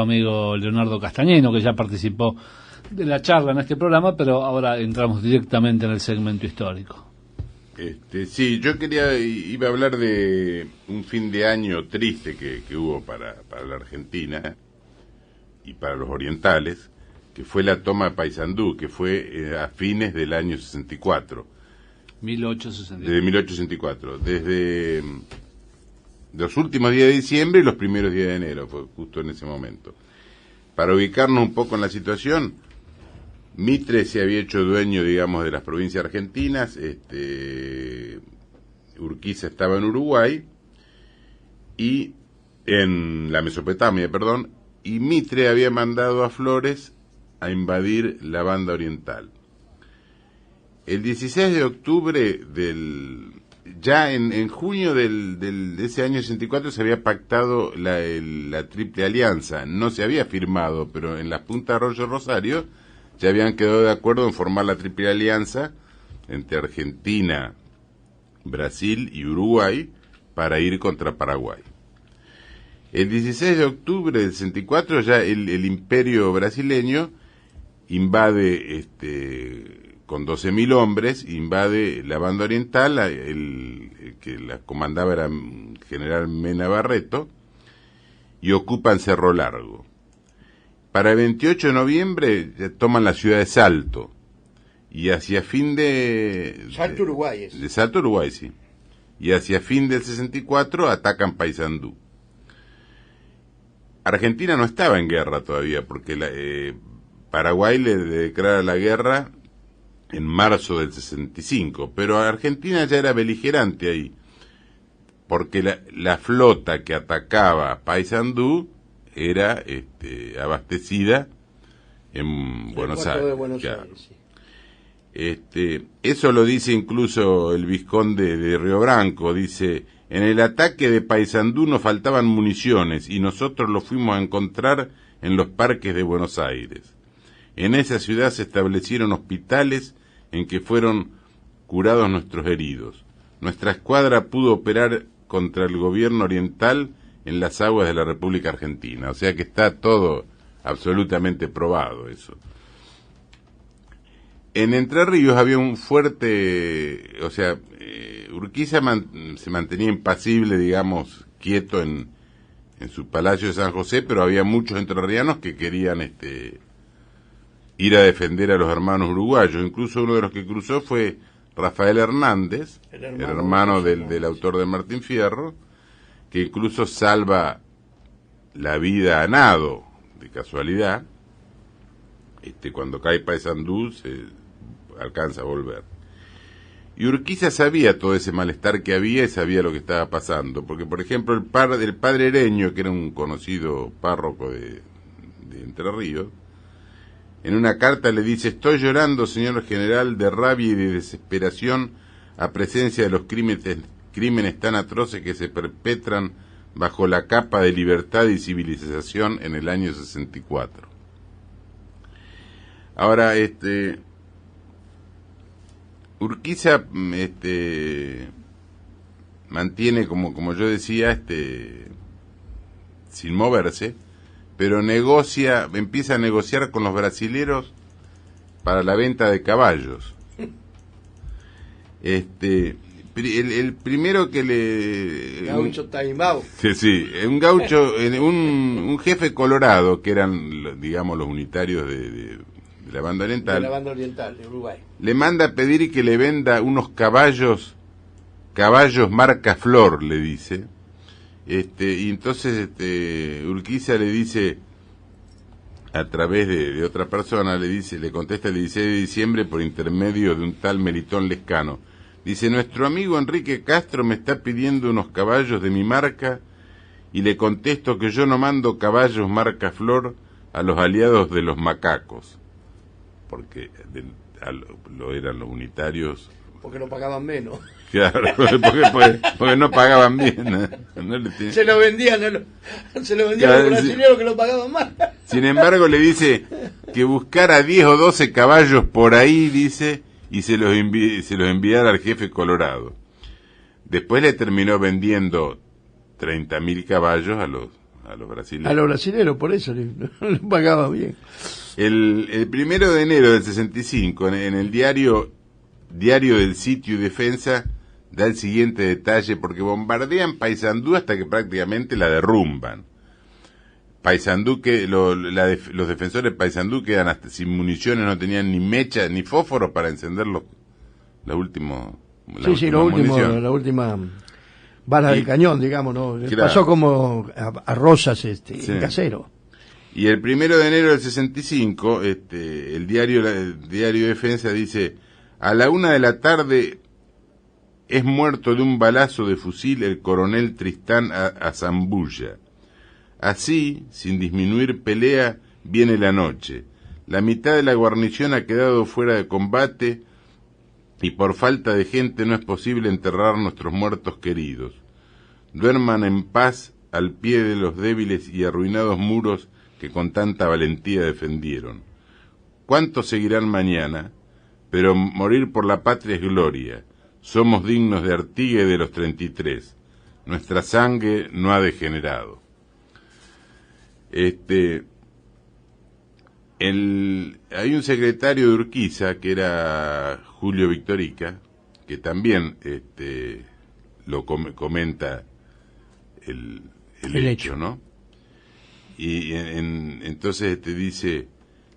amigo Leonardo Castañeno, que ya participó de la charla en este programa, pero ahora entramos directamente en el segmento histórico. Sí, yo iba a hablar de un fin de año triste que hubo para la Argentina y para los orientales, que fue la toma de Paysandú, que fue a fines del año 64. 1864. Desde 1864, desde los últimos días de diciembre y los primeros días de enero, fue justo en ese momento. Para ubicarnos un poco en la situación, Mitre se había hecho dueño, digamos, de las provincias argentinas, Urquiza estaba en Uruguay, y en la Mesopotamia, perdón, y Mitre había mandado a Flores a invadir la banda oriental. El 16 de octubre ya en junio de ese año 64 se había pactado la Triple Alianza. No se había firmado, pero en las puntas de Arroyo Rosario ya habían quedado de acuerdo en formar la Triple Alianza entre Argentina, Brasil y Uruguay para ir contra Paraguay. El 16 de octubre del 64 ya el imperio brasileño invade con 12.000 hombres, invade la banda oriental, el que la comandaba era general Mena Barreto, y ocupan Cerro Largo. Para el 28 de noviembre toman la ciudad de Salto, y hacia fin Salto Uruguay es. De Salto Uruguay, sí. Y hacia fin del 64 atacan Paysandú. Argentina no estaba en guerra todavía, porque Paraguay le declara la guerra en marzo del 65, pero Argentina ya era beligerante ahí, porque la flota que atacaba Paysandú era abastecida en Buenos Aires. Sí. Eso lo dice incluso el vizconde de Río Branco, dice: en el ataque de Paysandú nos faltaban municiones y nosotros lo fuimos a encontrar en los parques de Buenos Aires. En esa ciudad se establecieron hospitales en que fueron curados nuestros heridos. Nuestra escuadra pudo operar contra el gobierno oriental en las aguas de la República Argentina. O sea que está todo absolutamente probado eso. En Entre Ríos había un fuerte, Urquiza se mantenía impasible, digamos, quieto en su palacio de San José, pero había muchos entrerrianos que querían ir a defender a los hermanos uruguayos. Incluso uno de los que cruzó fue Rafael Hernández, el hermano del autor de Martín Fierro, que incluso salva la vida a nado, de casualidad. Cuando cae Paysandú se alcanza a volver. Y Urquiza sabía todo ese malestar que había y sabía lo que estaba pasando, porque por ejemplo el padre Ereño, que era un conocido párroco de Entre Ríos, en una carta le dice: estoy llorando, señor general, de rabia y de desesperación a presencia de los crímenes tan atroces que se perpetran bajo la capa de libertad y civilización en el año 64. Ahora, Urquiza mantiene, como yo decía, sin moverse, pero empieza a negociar con los brasileros para la venta de caballos. El primero que Gaucho Taimbao. Sí, un gaucho, un jefe colorado, que eran, digamos, los unitarios de la banda oriental. De la banda oriental, de Uruguay. Le manda a pedir que le venda unos caballos marca Flor, le dice. Y entonces Urquiza le dice, a través de otra persona, le contesta el 16 de diciembre por intermedio de un tal Melitón Lescano. Dice: nuestro amigo Enrique Castro me está pidiendo unos caballos de mi marca, y le contesto que yo no mando caballos marca Flor a los aliados de los macacos, porque lo eran los unitarios. Porque no pagaban menos. Claro, porque no pagaban bien. Se lo vendían a los brasileños que lo pagaban más. Sin embargo, le dice que buscara 10 o 12 caballos por ahí, dice, y se los enviara al jefe colorado. Después le terminó vendiendo 30.000 caballos a a los brasileños. A los brasileños, por eso le pagaba bien. El 1 de enero del 65, en el diario del Sitio y Defensa, da el siguiente detalle, porque bombardean Paysandú hasta que prácticamente la derrumban. Paysandú, los defensores de Paysandú quedan hasta sin municiones, no tenían ni mecha ni fósforos para encender la última bala de cañón, digamos, ¿no? Claro. Pasó como a Rosas en Casero. Y el 1 de enero del 65, el diario Defensa dice: a la 1:00 p.m. es muerto de un balazo de fusil el coronel Tristán Azambulla. Así, sin disminuir pelea, viene la noche. La mitad de la guarnición ha quedado fuera de combate y por falta de gente no es posible enterrar nuestros muertos queridos. Duerman en paz al pie de los débiles y arruinados muros que con tanta valentía defendieron. ¿Cuántos seguirán mañana? Pero morir por la patria es gloria. Somos dignos de Artigas y de los 33. Nuestra sangre no ha degenerado. Hay un secretario de Urquiza, que era Julio Victorica, que también lo comenta el hecho, ¿no? Y entonces dice: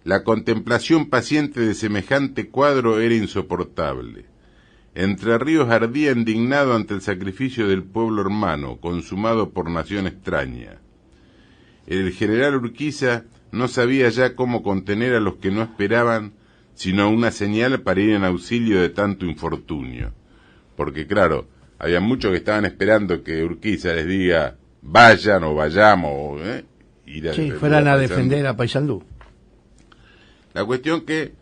la contemplación paciente de semejante cuadro era insoportable. Entre Ríos ardía indignado ante el sacrificio del pueblo hermano, consumado por nación extraña. El general Urquiza no sabía ya cómo contener a los que no esperaban sino una señal para ir en auxilio de tanto infortunio. Porque claro, había muchos que estaban esperando que Urquiza les diga vayan o vayamos, fueran a defender a Paysandú. La cuestión que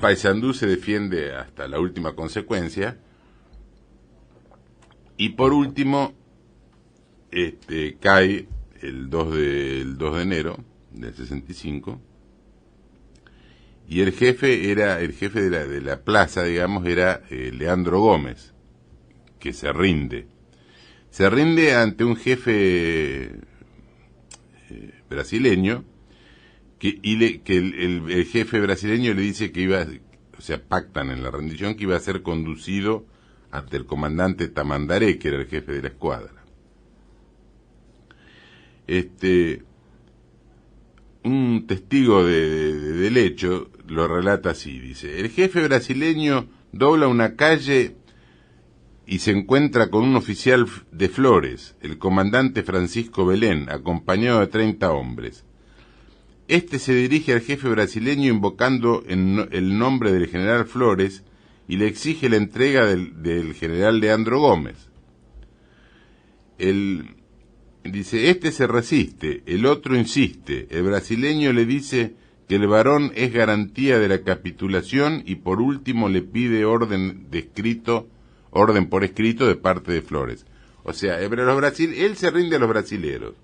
Paysandú se defiende hasta la última consecuencia, y por último cae el 2 de enero del 65, y el jefe de la plaza, digamos, era Leandro Gómez, que se rinde ante un jefe brasileño, que el jefe brasileño le dice que pactan en la rendición que iba a ser conducido ante el comandante Tamandaré, que era el jefe de la escuadra. Un testigo del hecho lo relata así, dice: el jefe brasileño dobla una calle y se encuentra con un oficial de Flores, el comandante Francisco Belén, acompañado de 30 hombres. Se dirige al jefe brasileño invocando el nombre del general Flores y le exige la entrega del general Leandro Gómez. Dice, se resiste, el otro insiste, el brasileño le dice que el varón es garantía de la capitulación y por último le pide orden por escrito de parte de Flores. O sea, él se rinde a los brasileros.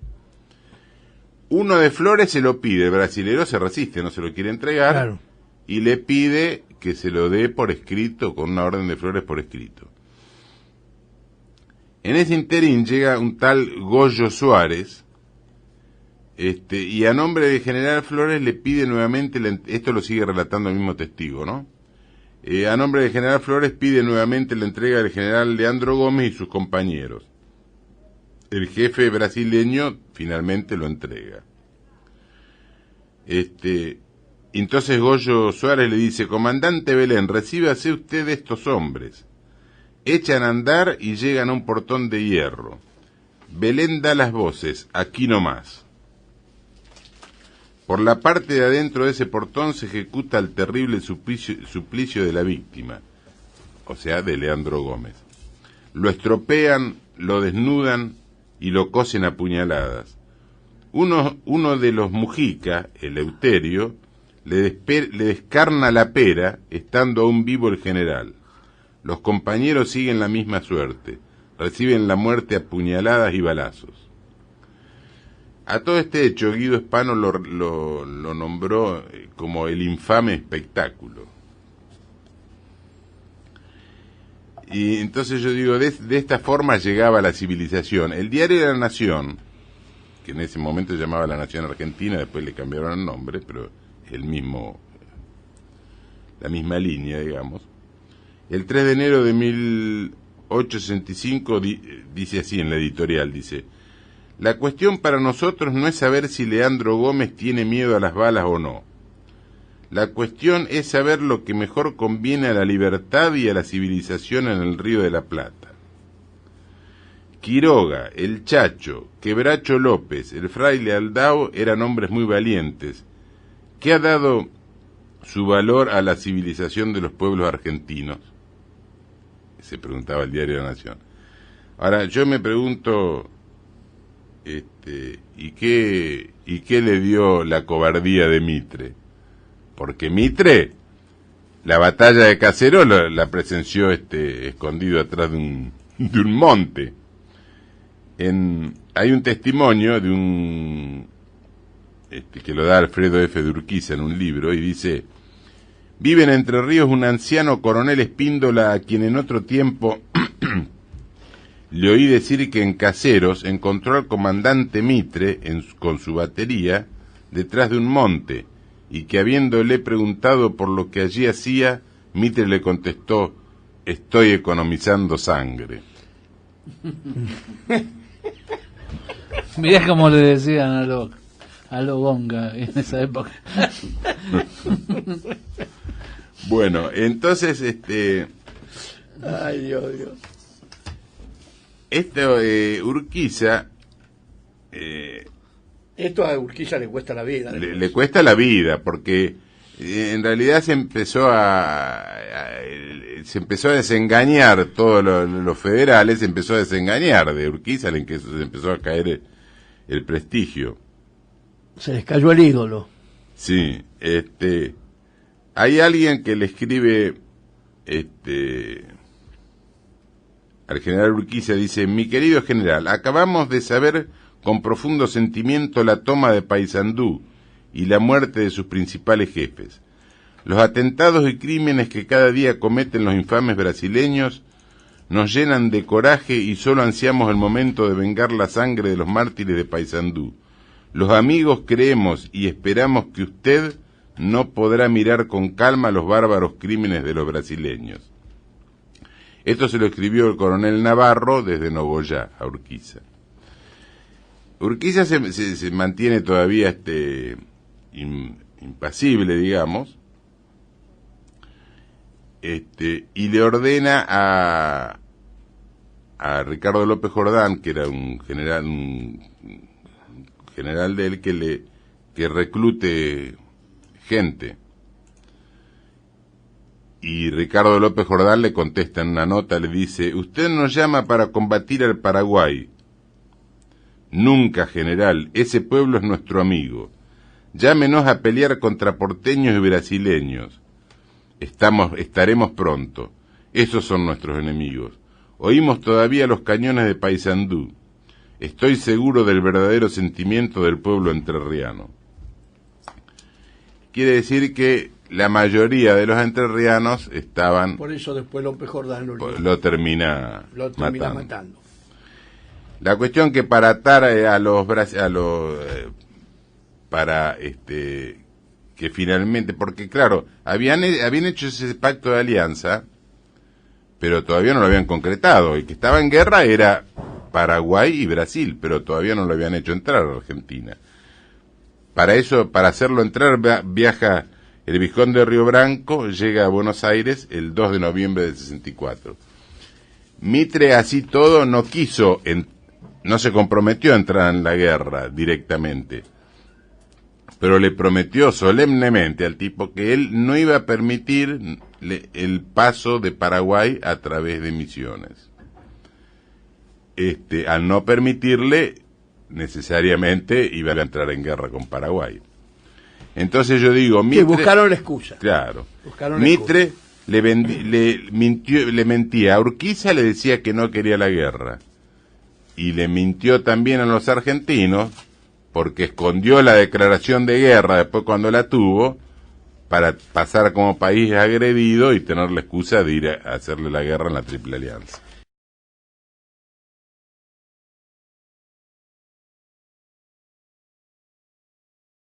Uno de Flores se lo pide, el brasilero se resiste, no se lo quiere entregar, claro, y le pide que se lo dé por escrito, con una orden de Flores por escrito. En ese interín llega un tal Goyo Suárez, y a nombre del general Flores le pide nuevamente, esto lo sigue relatando el mismo testigo, ¿no? A nombre del general Flores pide nuevamente la entrega del general Leandro Gómez y sus compañeros. El jefe brasileño finalmente lo entrega. Entonces Goyo Suárez le dice: comandante Belén, recíbase usted de estos hombres. Echan a andar y llegan a un portón de hierro. Belén da las voces: aquí nomás. Por la parte de adentro de ese portón se ejecuta el terrible suplicio de la víctima, o sea, de Leandro Gómez. Lo estropean, lo desnudan y lo cosen a puñaladas. Uno de los Mujica, Eleuterio, le descarna la pera, estando aún vivo el general. Los compañeros siguen la misma suerte, reciben la muerte a puñaladas y balazos. A todo este hecho, Guido Spano lo nombró como el infame espectáculo. Y entonces yo digo, de esta forma llegaba la civilización. El diario de la Nación, que en ese momento se llamaba la Nación Argentina, después le cambiaron el nombre, pero es el mismo, la misma línea, digamos. El 3 de enero de 1865 dice así en la editorial, dice: la cuestión para nosotros no es saber si Leandro Gómez tiene miedo a las balas o no. La cuestión es saber lo que mejor conviene a la libertad y a la civilización en el Río de la Plata. Quiroga, el Chacho, Quebracho López, el fraile Aldao eran hombres muy valientes. ¿Qué ha dado su valor a la civilización de los pueblos argentinos? Se preguntaba el diario La Nación. Ahora, yo me pregunto, ¿y qué le dio la cobardía de Mitre? Porque Mitre, la batalla de Caseros la presenció escondido atrás de un monte. Hay un testimonio de un que lo da Alfredo F. de Urquiza en un libro, y dice: vive en Entre Ríos un anciano coronel Espíndola, a quien en otro tiempo le oí decir que en Caseros encontró al comandante Mitre con su batería detrás de un monte, y que habiéndole preguntado por lo que allí hacía, Mitre le contestó: estoy economizando sangre. Mirá cómo le decían a lo Gonga en esa época. Bueno, entonces Ay, Dios. Urquiza, Esto a Urquiza le cuesta la vida. le cuesta la vida, porque en realidad se empezó a desengañar todos los federales, se empezó a desengañar de Urquiza, en que se empezó a caer el prestigio. Se les cayó el ídolo. Sí, hay alguien que le escribe al general Urquiza, dice: mi querido general, acabamos de saber con profundo sentimiento la toma de Paysandú y la muerte de sus principales jefes. Los atentados y crímenes que cada día cometen los infames brasileños nos llenan de coraje y solo ansiamos el momento de vengar la sangre de los mártires de Paysandú. Los amigos creemos y esperamos que usted no podrá mirar con calma los bárbaros crímenes de los brasileños. Esto se lo escribió el coronel Navarro desde Nogoyá a Urquiza. Urquiza se mantiene todavía impasible, digamos, y le ordena a Ricardo López Jordán, que era un general de él, que reclute gente. Y Ricardo López Jordán le contesta en una nota, le dice: usted nos llama para combatir al Paraguay. Nunca, general, ese pueblo es nuestro amigo. Llámenos a pelear contra porteños y brasileños. Estaremos pronto. Esos son nuestros enemigos. Oímos todavía los cañones de Paysandú. Estoy seguro del verdadero sentimiento del pueblo entrerriano. Quiere decir que la mayoría de los entrerrianos estaban... Por eso después López Jordán lo termina matando. La cuestión que para atar que finalmente, porque claro, habían hecho ese pacto de alianza, pero todavía no lo habían concretado. El que estaba en guerra era Paraguay y Brasil, pero todavía no lo habían hecho entrar a Argentina. Para hacerlo entrar, viaja el vizconde de Río Branco, llega a Buenos Aires el 2 de noviembre del 64. Mitre, así todo, no se comprometió a entrar en la guerra directamente, pero le prometió solemnemente al tipo que él no iba a permitir el paso de Paraguay a través de Misiones. Al no permitirle, necesariamente iba a entrar en guerra con Paraguay. Entonces yo digo, Mitre... Que buscaron la excusa. Claro. Mitre le mentía a Urquiza, le decía que no quería la guerra. Y le mintió también a los argentinos, porque escondió la declaración de guerra después cuando la tuvo, para pasar como país agredido y tener la excusa de ir a hacerle la guerra en la Triple Alianza.